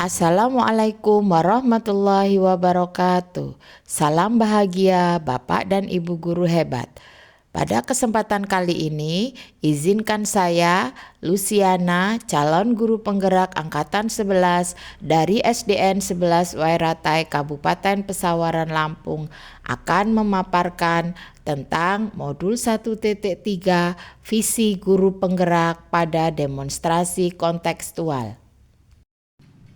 Assalamualaikum warahmatullahi wabarakatuh. Salam bahagia Bapak dan Ibu guru hebat. Pada kesempatan kali ini, izinkan saya, Luciana, calon guru penggerak Angkatan 11 dari SDN 11 Wairatai, Kabupaten Pesawaran, Lampung, akan memaparkan tentang modul 1.3 visi guru penggerak pada demonstrasi kontekstual.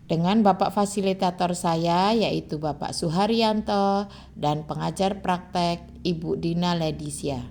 Dengan Bapak fasilitator saya yaitu Bapak Suharyanto dan pengajar praktek Ibu Dina Ledisya.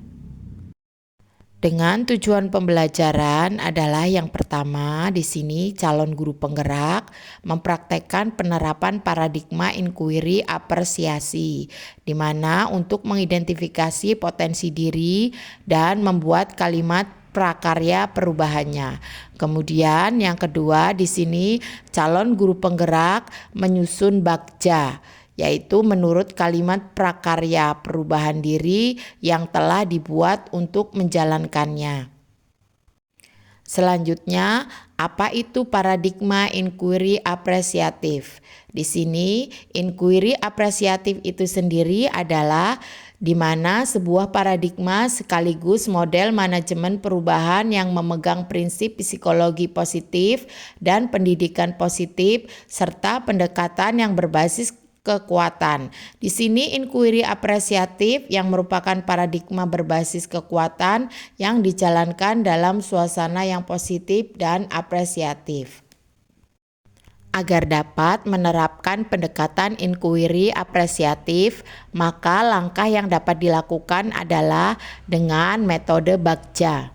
Dengan tujuan pembelajaran adalah yang pertama di sini calon guru penggerak mempraktekkan penerapan paradigma inquiry apresiasi, di mana untuk mengidentifikasi potensi diri dan membuat kalimat prakarya perubahannya. Kemudian yang kedua di sini calon guru penggerak menyusun bagja, yaitu menurut kalimat prakarya perubahan diri yang telah dibuat untuk menjalankannya. Selanjutnya, apa itu paradigma inquiry apresiatif? Di sini, inquiry apresiatif itu sendiri adalah di mana sebuah paradigma sekaligus model manajemen perubahan yang memegang prinsip psikologi positif dan pendidikan positif serta pendekatan yang berbasis kekuatan. Di sini inquiry apresiatif yang merupakan paradigma berbasis kekuatan yang dijalankan dalam suasana yang positif dan apresiatif. Agar dapat menerapkan pendekatan inquiry apresiatif, maka langkah yang dapat dilakukan adalah dengan metode bagja.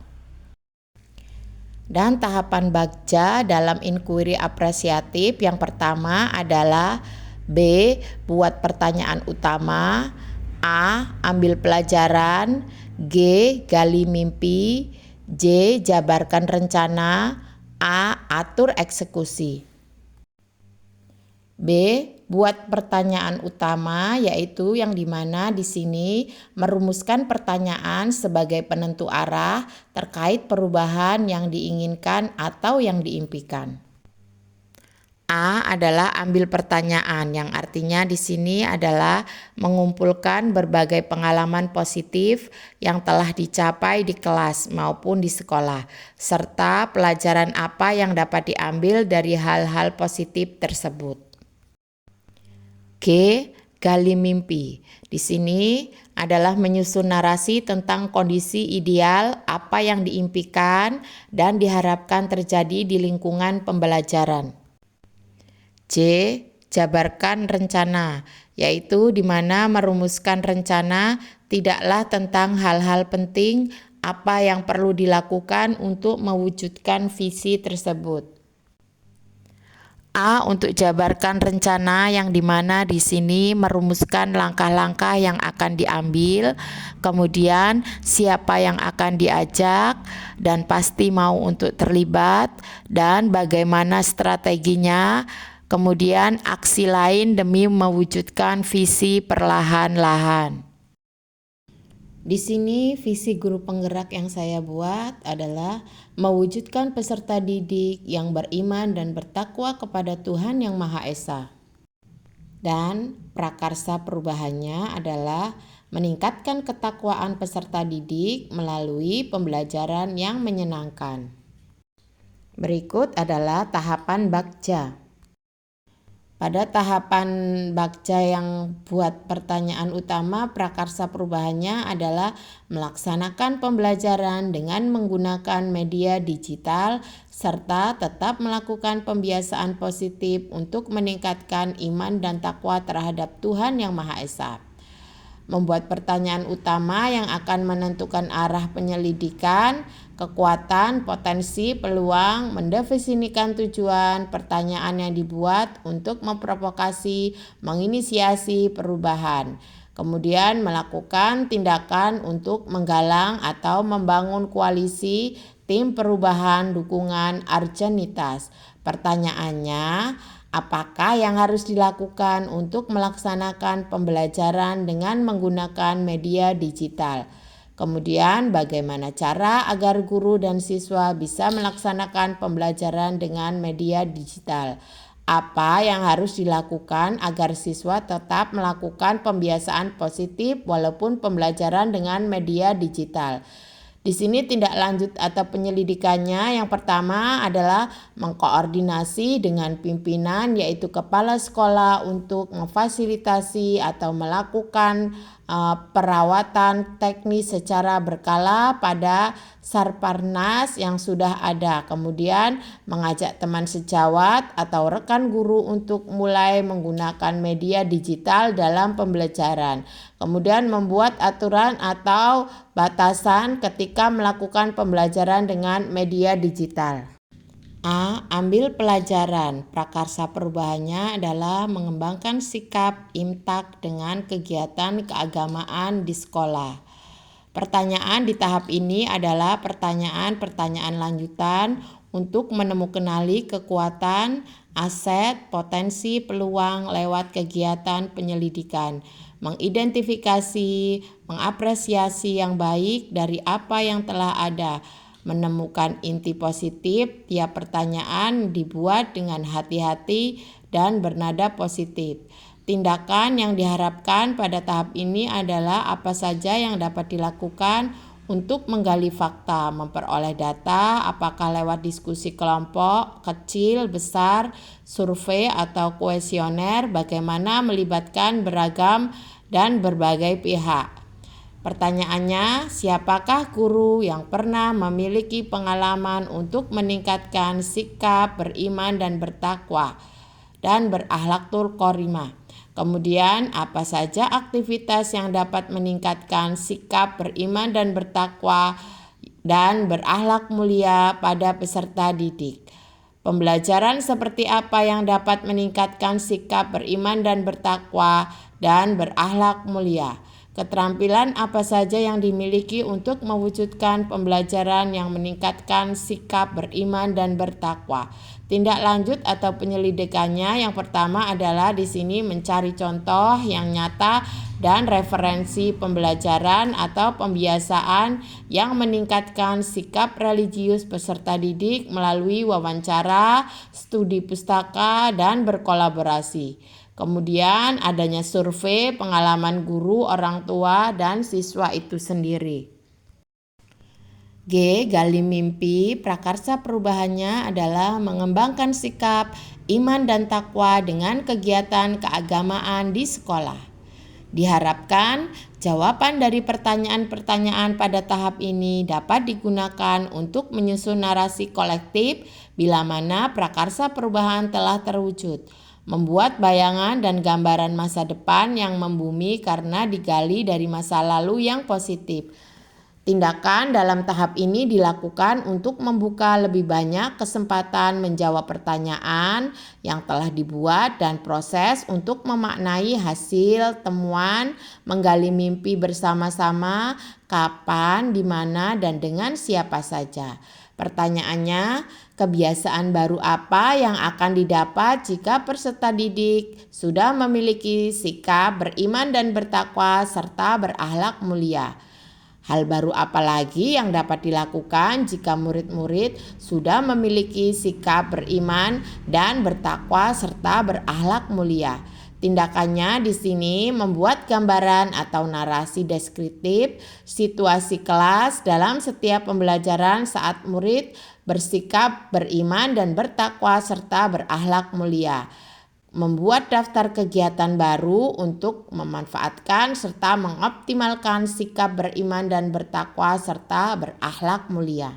Dan tahapan bagja dalam inquiry apresiatif yang pertama adalah B. Buat pertanyaan utama. A. Ambil pelajaran. G. Gali mimpi. J. Jabarkan rencana. A. Atur eksekusi. B. Buat pertanyaan utama, yaitu yang dimana di sini merumuskan pertanyaan sebagai penentu arah terkait perubahan yang diinginkan atau yang diimpikan. A adalah ambil pertanyaan, yang artinya di sini adalah mengumpulkan berbagai pengalaman positif yang telah dicapai di kelas maupun di sekolah, serta pelajaran apa yang dapat diambil dari hal-hal positif tersebut. G. Gali mimpi. Di sini adalah menyusun narasi tentang kondisi ideal apa yang diimpikan dan diharapkan terjadi di lingkungan pembelajaran. J. Jabarkan rencana, yaitu di mana merumuskan rencana tidaklah tentang hal-hal penting apa yang perlu dilakukan untuk mewujudkan visi tersebut. A. Untuk jabarkan rencana, yang dimana di sini merumuskan langkah-langkah yang akan diambil, kemudian siapa yang akan diajak dan pasti mau untuk terlibat, dan bagaimana strateginya, kemudian aksi lain demi mewujudkan visi perlahan-lahan. Di sini visi guru penggerak yang saya buat adalah mewujudkan peserta didik yang beriman dan bertakwa kepada Tuhan Yang Maha Esa. Dan prakarsa perubahannya adalah meningkatkan ketakwaan peserta didik melalui pembelajaran yang menyenangkan. Berikut adalah tahapan bagja. Pada tahapan bagja yang buat pertanyaan utama, prakarsa perubahannya adalah melaksanakan pembelajaran dengan menggunakan media digital serta tetap melakukan pembiasaan positif untuk meningkatkan iman dan takwa terhadap Tuhan Yang Maha Esa. Membuat pertanyaan utama yang akan menentukan arah penyelidikan, kekuatan, potensi, peluang, mendefinisikan tujuan pertanyaan yang dibuat untuk memprovokasi, menginisiasi perubahan. Kemudian melakukan tindakan untuk menggalang atau membangun koalisi tim perubahan dukungan urgenitas. Pertanyaannya, apakah yang harus dilakukan untuk melaksanakan pembelajaran dengan menggunakan media digital? Kemudian bagaimana cara agar guru dan siswa bisa melaksanakan pembelajaran dengan media digital? Apa yang harus dilakukan agar siswa tetap melakukan pembiasaan positif walaupun pembelajaran dengan media digital? Di sini tindak lanjut atau penyelidikannya yang pertama adalah mengkoordinasi dengan pimpinan yaitu kepala sekolah untuk memfasilitasi atau melakukan perawatan teknis secara berkala pada Sarparnas yang sudah ada. Kemudian mengajak teman sejawat atau rekan guru untuk mulai menggunakan media digital dalam pembelajaran. Kemudian membuat aturan atau batasan ketika melakukan pembelajaran dengan media digital. A. Ambil pelajaran. Prakarsa perubahannya adalah mengembangkan sikap imtak dengan kegiatan keagamaan di sekolah. Pertanyaan di tahap ini adalah pertanyaan-pertanyaan lanjutan untuk menemukan kekuatan, aset, potensi, peluang lewat kegiatan penyelidikan, mengidentifikasi, mengapresiasi yang baik dari apa yang telah ada, menemukan inti positif. Tiap pertanyaan dibuat dengan hati-hati dan bernada positif. Tindakan yang diharapkan pada tahap ini adalah apa saja yang dapat dilakukan untuk menggali fakta, memperoleh data, apakah lewat diskusi kelompok, kecil, besar, survei atau kuesioner, bagaimana melibatkan beragam dan berbagai pihak. Pertanyaannya, siapakah guru yang pernah memiliki pengalaman untuk meningkatkan sikap beriman dan bertakwa dan berakhlakul karimah? Kemudian, apa saja aktivitas yang dapat meningkatkan sikap beriman dan bertakwa dan berakhlak mulia pada peserta didik? Pembelajaran seperti apa yang dapat meningkatkan sikap beriman dan bertakwa dan berakhlak mulia? Keterampilan apa saja yang dimiliki untuk mewujudkan pembelajaran yang meningkatkan sikap beriman dan bertakwa? Tindak lanjut atau penyelidikannya yang pertama adalah di sini mencari contoh yang nyata dan referensi pembelajaran atau pembiasaan yang meningkatkan sikap religius peserta didik melalui wawancara, studi pustaka, dan berkolaborasi. Kemudian adanya survei pengalaman guru, orang tua, dan siswa itu sendiri. G. Gali mimpi. Prakarsa perubahannya adalah mengembangkan sikap iman dan takwa dengan kegiatan keagamaan di sekolah. Diharapkan jawaban dari pertanyaan-pertanyaan pada tahap ini dapat digunakan untuk menyusun narasi kolektif bila mana prakarsa perubahan telah terwujud. Membuat bayangan dan gambaran masa depan yang membumi karena digali dari masa lalu yang positif. Tindakan dalam tahap ini dilakukan untuk membuka lebih banyak kesempatan menjawab pertanyaan yang telah dibuat dan proses untuk memaknai hasil temuan, menggali mimpi bersama-sama, kapan, di mana, dan dengan siapa saja. Pertanyaannya, kebiasaan baru apa yang akan didapat jika peserta didik sudah memiliki sikap beriman dan bertakwa serta berakhlak mulia? Hal baru apa lagi yang dapat dilakukan jika murid-murid sudah memiliki sikap beriman dan bertakwa serta berakhlak mulia? Tindakannya di sini membuat gambaran atau narasi deskriptif situasi kelas dalam setiap pembelajaran saat murid bersikap beriman dan bertakwa serta berakhlak mulia. Membuat daftar kegiatan baru untuk memanfaatkan serta mengoptimalkan sikap beriman dan bertakwa serta berakhlak mulia.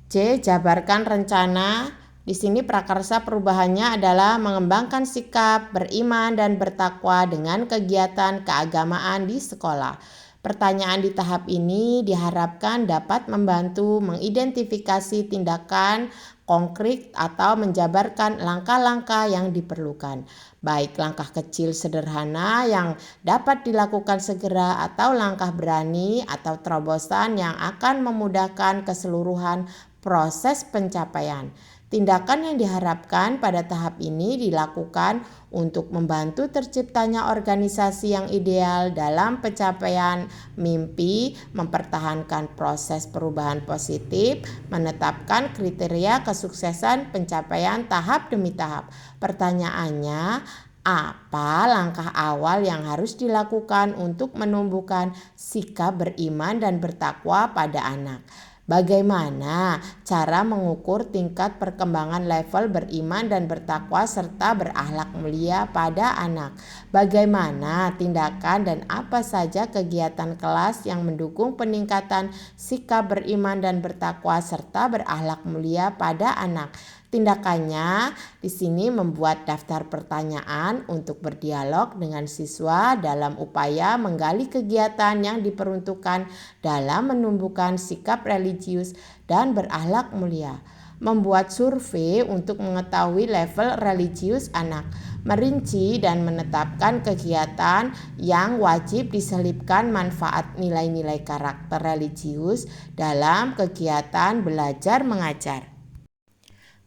C. Jabarkan rencana. Di sini prakarsa perubahannya adalah mengembangkan sikap beriman dan bertakwa dengan kegiatan keagamaan di sekolah. Pertanyaan di tahap ini diharapkan dapat membantu mengidentifikasi tindakan konkret atau menjabarkan langkah-langkah yang diperlukan, baik langkah kecil sederhana yang dapat dilakukan segera atau langkah berani atau terobosan yang akan memudahkan keseluruhan proses pencapaian. Tindakan yang diharapkan pada tahap ini dilakukan untuk membantu terciptanya organisasi yang ideal dalam pencapaian mimpi, mempertahankan proses perubahan positif, menetapkan kriteria kesuksesan pencapaian tahap demi tahap. Pertanyaannya, apa langkah awal yang harus dilakukan untuk menumbuhkan sikap beriman dan bertakwa pada anak? Bagaimana cara mengukur tingkat perkembangan level beriman dan bertakwa serta berakhlak mulia pada anak? Bagaimana tindakan dan apa saja kegiatan kelas yang mendukung peningkatan sikap beriman dan bertakwa serta berakhlak mulia pada anak? Tindakannya di sini membuat daftar pertanyaan untuk berdialog dengan siswa dalam upaya menggali kegiatan yang diperuntukkan dalam menumbuhkan sikap religius dan berakhlak mulia. Membuat survei untuk mengetahui level religius anak, merinci dan menetapkan kegiatan yang wajib diselipkan manfaat nilai-nilai karakter religius dalam kegiatan belajar mengajar.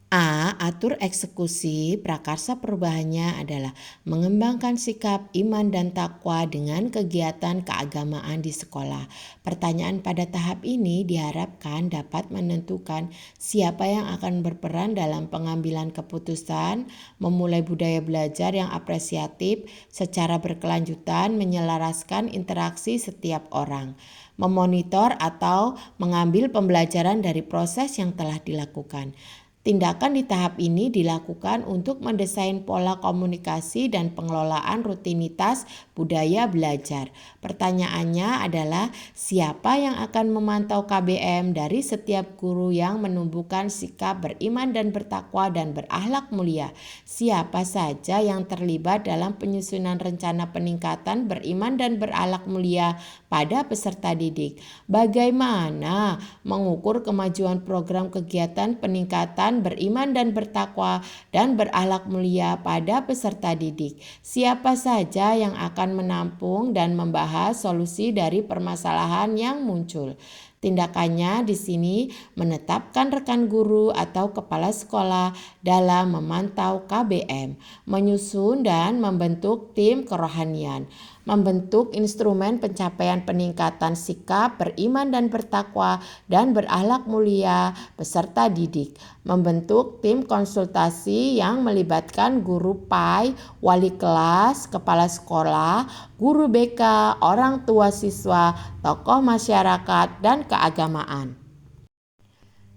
A. Atur eksekusi. Prakarsa perubahannya adalah mengembangkan sikap iman dan takwa dengan kegiatan keagamaan di sekolah. Pertanyaan pada tahap ini diharapkan dapat menentukan siapa yang akan berperan dalam pengambilan keputusan, memulai budaya belajar yang apresiatif secara berkelanjutan, menyelaraskan interaksi setiap orang, memonitor atau mengambil pembelajaran dari proses yang telah dilakukan. Tindakan di tahap ini dilakukan untuk mendesain pola komunikasi dan pengelolaan rutinitas budaya belajar. Pertanyaannya adalah siapa yang akan memantau KBM dari setiap guru yang menumbuhkan sikap beriman dan bertakwa dan berakhlak mulia? Siapa saja yang terlibat dalam penyusunan rencana peningkatan beriman dan berakhlak mulia pada peserta didik? Bagaimana mengukur kemajuan program kegiatan peningkatan beriman dan bertakwa dan berakhlak mulia pada peserta didik? Siapa saja yang akan menampung dan membahas solusi dari permasalahan yang muncul? Tindakannya di sini menetapkan rekan guru atau kepala sekolah dalam memantau KBM, menyusun dan membentuk tim kerohanian, membentuk instrumen pencapaian peningkatan sikap beriman dan bertakwa dan berakhlak mulia peserta didik, membentuk tim konsultasi yang melibatkan guru PAI, wali kelas, kepala sekolah, guru BK, orang tua siswa, tokoh masyarakat, dan keagamaan.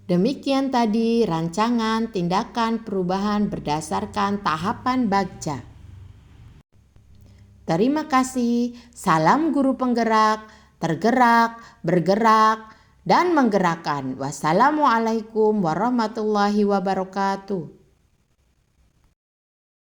Demikian tadi rancangan tindakan perubahan berdasarkan tahapan Bagja. Terima kasih. Salam guru penggerak, tergerak, bergerak, dan menggerakkan. Wassalamualaikum warahmatullahi wabarakatuh.